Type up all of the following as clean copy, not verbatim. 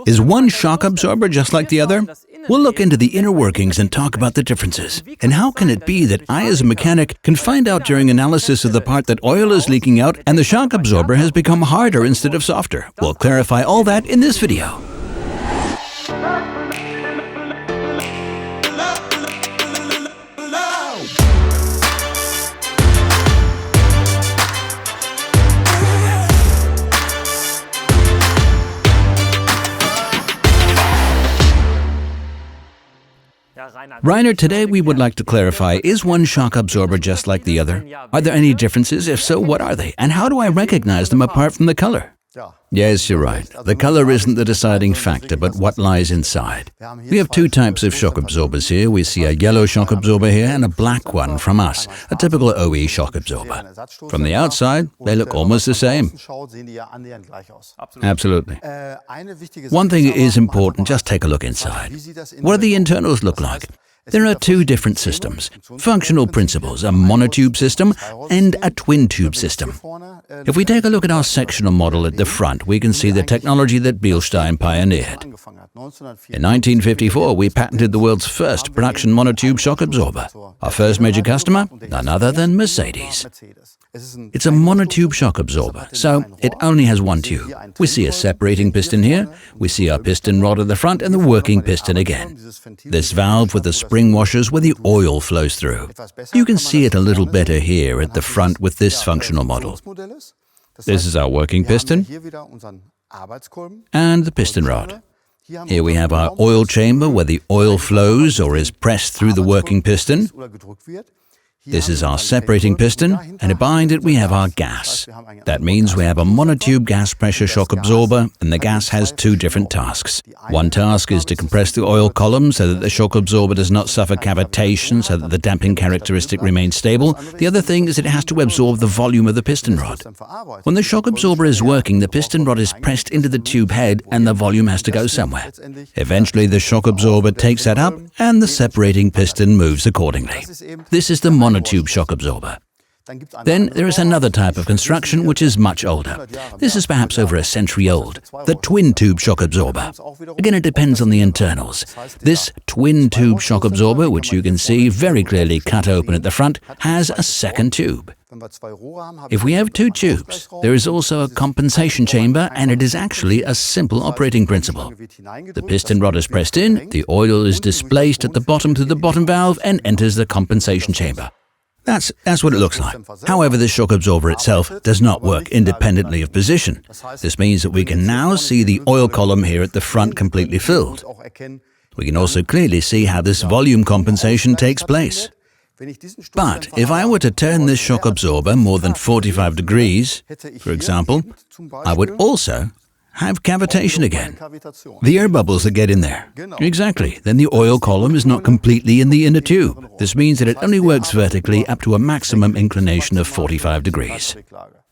Is one shock absorber just like the other? We'll look into the inner workings and talk about the differences. And how can it be that I, as a mechanic, can find out during analysis of the part that oil is leaking out and the shock absorber has become harder instead of softer? We'll clarify all that in this video. Rainer, today we would like to clarify, is one shock absorber just like the other? Are there any differences? If so, what are they? And how do I recognize them apart from the color? Yes, you're right. The color isn't the deciding factor, but what lies inside. We have two types of shock absorbers here. We see a yellow shock absorber here and a black one from us, a typical OE shock absorber. From the outside, they look almost the same. Absolutely. One thing is important, just take a look inside. What do the internals look like? There are two different systems, functional principles, a monotube system and a twin-tube system. If we take a look at our sectional model at the front, we can see the technology that BILSTEIN pioneered. In 1954, we patented the world's first production monotube shock absorber. Our first major customer, none other than Mercedes. It's a monotube shock absorber, so it only has one tube. We see a separating piston here, we see our piston rod at the front and the working piston again. This valve with the spring washers where the oil flows through. You can see it a little better here at the front with this functional model. This is our working piston and the piston rod. Here we have our oil chamber where the oil flows or is pressed through the working piston. This is our separating piston, and behind it we have our gas. That means we have a monotube gas pressure shock absorber, and the gas has two different tasks. One task is to compress the oil column so that the shock absorber does not suffer cavitation so that the damping characteristic remains stable. The other thing is it has to absorb the volume of the piston rod. When the shock absorber is working, the piston rod is pressed into the tube head and the volume has to go somewhere. Eventually the shock absorber takes that up and the separating piston moves accordingly. This is the monotube shock absorber. Then there is another type of construction which is much older. This is perhaps over a century old, the twin-tube shock absorber. Again, it depends on the internals. This twin-tube shock absorber, which you can see very clearly cut open at the front, has a second tube. If we have two tubes, there is also a compensation chamber, and it is actually a simple operating principle. The piston rod is pressed in, the oil is displaced at the bottom through the bottom valve and enters the compensation chamber. That's what it looks like. However, the shock absorber itself does not work independently of position. This means that we can now see the oil column here at the front completely filled. We can also clearly see how this volume compensation takes place. But if I were to turn this shock absorber more than 45 degrees, for example, I would also have cavitation again. The air bubbles that get in there. Exactly. Then the oil column is not completely in the inner tube. This means that it only works vertically up to a maximum inclination of 45 degrees.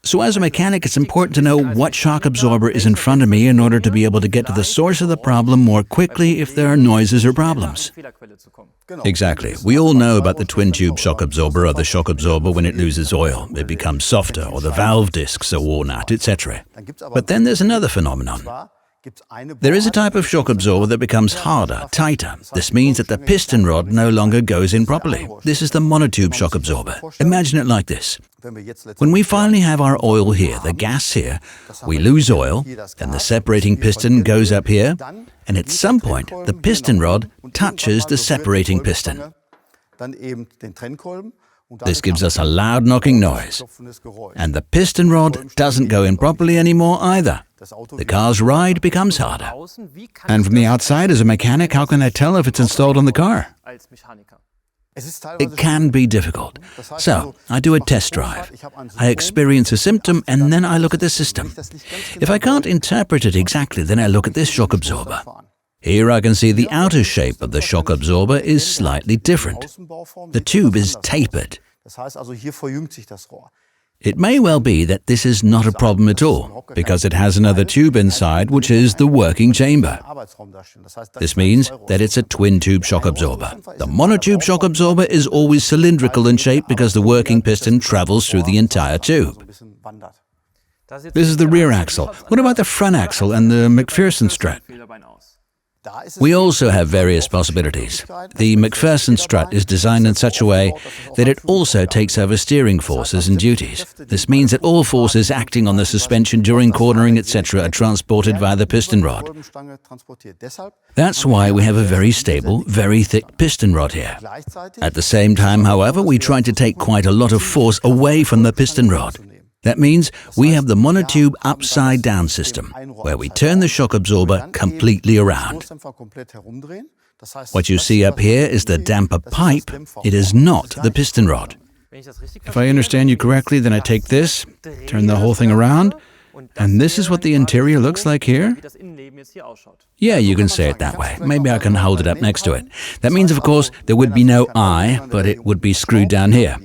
So as a mechanic, it's important to know what shock absorber is in front of me in order to be able to get to the source of the problem more quickly if there are noises or problems. Exactly. We all know about the twin-tube shock absorber or the shock absorber when it loses oil. It becomes softer or the valve discs are worn out, etc. But then there's another phenomenon. There is a type of shock absorber that becomes harder, tighter. This means that the piston rod no longer goes in properly. This is the monotube shock absorber. Imagine it like this. When we finally have our oil here, the gas here, we lose oil, and the separating piston goes up here, and at some point, the piston rod touches the separating piston. This gives us a loud knocking noise, and the piston rod doesn't go in properly anymore either. The car's ride becomes harder. And from the outside, as a mechanic, how can I tell if it's installed on the car? It can be difficult. So, I do a test drive. I experience a symptom and then I look at the system. If I can't interpret it exactly, then I look at this shock absorber. Here I can see the outer shape of the shock absorber is slightly different. The tube is tapered. It may well be that this is not a problem at all, because it has another tube inside, which is the working chamber. This means that it's a twin-tube shock absorber. The monotube shock absorber is always cylindrical in shape because the working piston travels through the entire tube. This is the rear axle. What about the front axle and the Macpherson Strut? We also have various possibilities. The Macpherson Strut is designed in such a way that it also takes over steering forces and duties. This means that all forces acting on the suspension during cornering, etc., are transported via the piston rod. That's why we have a very stable, very thick piston rod here. At the same time, however, we try to take quite a lot of force away from the piston rod. That means we have the Monotube upside-down system, where we turn the shock absorber completely around. What you see up here is the damper pipe. It is not the piston rod. If I understand you correctly, then I take this, turn the whole thing around, and this is what the interior looks like here? Yeah, you can say it that way. Maybe I can hold it up next to it. That means, of course, there would be no eye, but it would be screwed down here.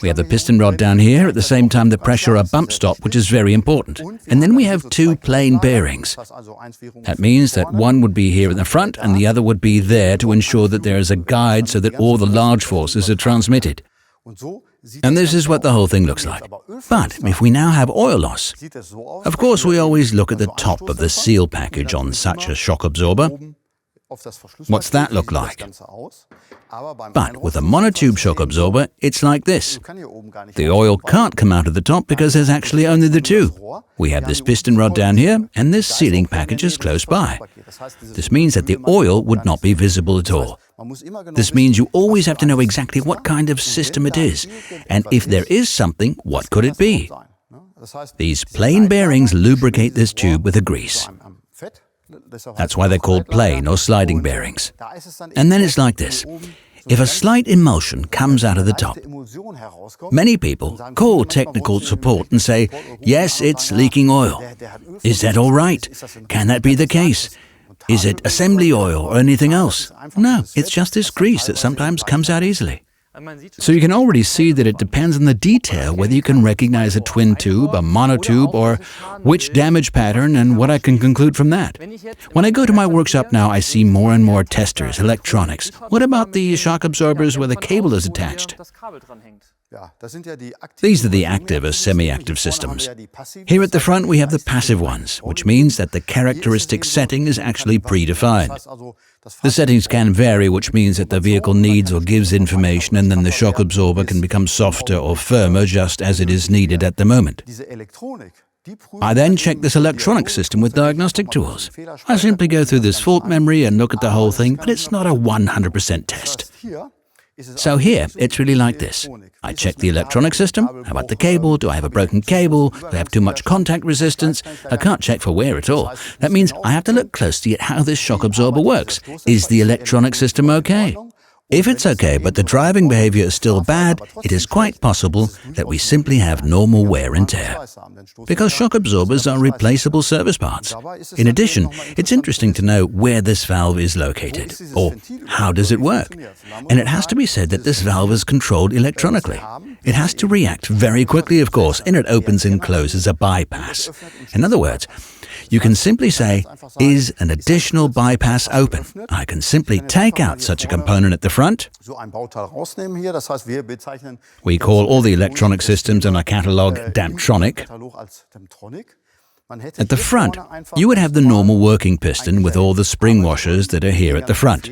We have the piston rod down here, at the same time the pressure or bump stop, which is very important. And then we have two plain bearings. That means that one would be here in the front and the other would be there to ensure that there is a guide so that all the large forces are transmitted. And this is what the whole thing looks like. But if we now have oil loss, of course we always look at the top of the seal package on such a shock absorber. What's that look like? But with a monotube shock absorber, it's like this. The oil can't come out of the top because there's actually only the two. We have this piston rod down here, and this sealing package is close by. This means that the oil would not be visible at all. This means you always have to know exactly what kind of system it is, and if there is something, what could it be? These plain bearings lubricate this tube with a grease. That's why they're called plain or sliding bearings. And then it's like this. If a slight emulsion comes out of the top, many people call technical support and say, yes, it's leaking oil. Is that all right? Can that be the case? Is it assembly oil or anything else? No, it's just this grease that sometimes comes out easily. So you can already see that it depends on the detail whether you can recognize a twin tube, a monotube, or which damage pattern and what I can conclude from that. When I go to my workshop now, I see more and more testers, electronics. What about the shock absorbers where the cable is attached? These are the active or semi-active systems. Here at the front we have the passive ones, which means that the characteristic setting is actually predefined. The settings can vary, which means that the vehicle needs or gives information and then the shock absorber can become softer or firmer just as it is needed at the moment. I then check this electronic system with diagnostic tools. I simply go through this fault memory and look at the whole thing, but it's not a 100% test. So here, it's really like this. I check the electronic system. How about the cable? Do I have a broken cable? Do I have too much contact resistance? I can't check for wear at all. That means I have to look closely at how this shock absorber works. Is the electronic system okay? If it's okay, but the driving behavior is still bad, it is quite possible that we simply have normal wear and tear. Because shock absorbers are replaceable service parts. In addition, it's interesting to know where this valve is located, or how does it work. And it has to be said that this valve is controlled electronically. It has to react very quickly, of course, and it opens and closes a bypass. In other words, you can simply say, is an additional bypass open? I can simply take out such a component at the front. We call all the electronic systems in our catalog Damptronic. At the front, you would have the normal working piston with all the spring washers that are here at the front.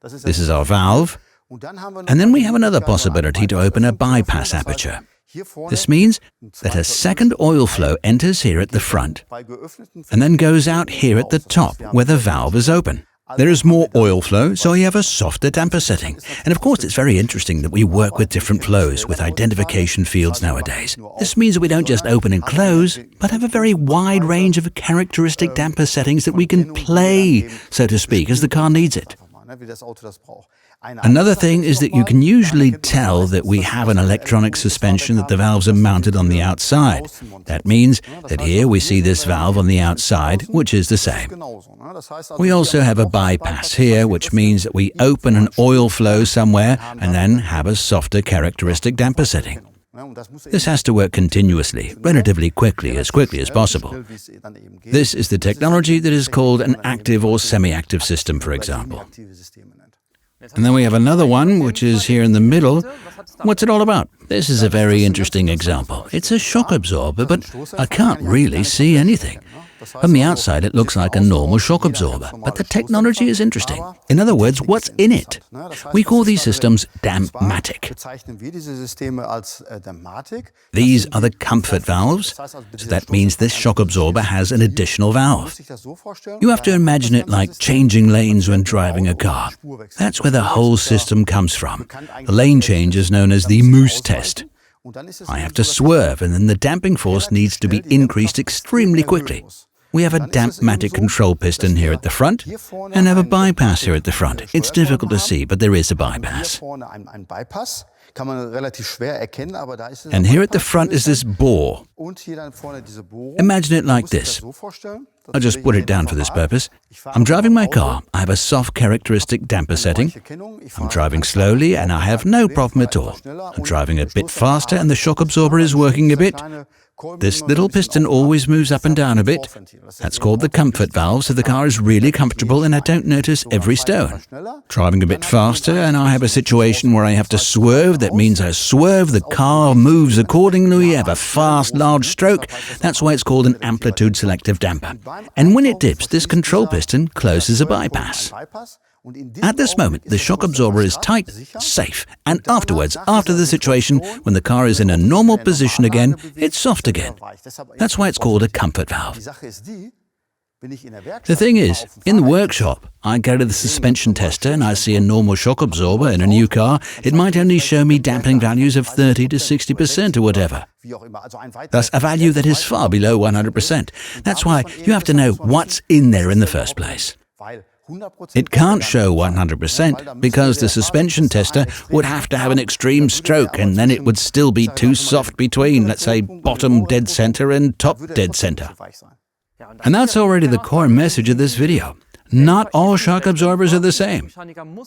This is our valve. And then we have another possibility to open a bypass aperture. This means that a second oil flow enters here at the front and then goes out here at the top where the valve is open. There is more oil flow, so you have a softer damper setting. And of course, it's very interesting that we work with different flows with identification fields nowadays. This means that we don't just open and close, but have a very wide range of characteristic damper settings that we can play, so to speak, as the car needs it. Another thing is that you can usually tell that we have an electronic suspension, that the valves are mounted on the outside. That means that here we see this valve on the outside, which is the same. We also have a bypass here, which means that we open an oil flow somewhere and then have a softer characteristic damper setting. This has to work continuously, relatively quickly as possible. This is the technology that is called an active or semi-active system, for example. And then we have another one, which is here in the middle. What's it all about? This is a very interesting example. It's a shock absorber, but I can't really see anything. From the outside, it looks like a normal shock absorber, but the technology is interesting. In other words, what's in it? We call these systems dampmatic. These are the comfort valves, so that means this shock absorber has an additional valve. You have to imagine it like changing lanes when driving a car. That's where the whole system comes from. The lane change is known as the moose test. I have to swerve, and then the damping force needs to be increased extremely quickly. We have a dampmatic control piston here at the front and have a bypass here at the front. It's difficult to see, but there is a bypass. And here at the front is this bore. Imagine it like this. I'll just put it down for this purpose. I'm driving my car. I have a soft characteristic damper setting. I'm driving slowly and I have no problem at all. I'm driving a bit faster and the shock absorber is working a bit. This little piston always moves up and down a bit. That's called the comfort valve, so the car is really comfortable and I don't notice every stone. Driving a bit faster and I have a situation where I have to swerve. That means I swerve, the car moves accordingly, I have a fast, large stroke. That's why it's called an amplitude selective damper. And when it dips, this control piston closes a bypass. At this moment, the shock absorber is tight, safe, and afterwards, after the situation, when the car is in a normal position again, it's soft again. That's why it's called a comfort valve. The thing is, in the workshop, I go to the suspension tester and I see a normal shock absorber in a new car. It might only show me damping values of 30 to 60% or whatever. Thus, a value that is far below 100%. That's why you have to know what's in there in the first place. It can't show 100% because the suspension tester would have to have an extreme stroke and then it would still be too soft between, let's say, bottom dead center and top dead center. And that's already the core message of this video. Not all shock absorbers are the same.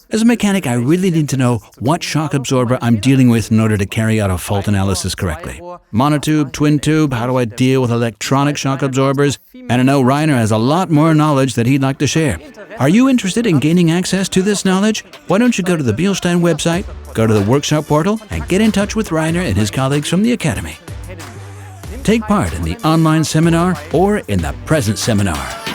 As a mechanic, I really need to know what shock absorber I'm dealing with in order to carry out a fault analysis correctly. Monotube, twin tube, how do I deal with electronic shock absorbers? And I know Rainer has a lot more knowledge that he'd like to share. Are you interested in gaining access to this knowledge? Why don't you go to the BILSTEIN website, go to the workshop portal, and get in touch with Rainer and his colleagues from the Academy. Take part in the online seminar or in the present seminar.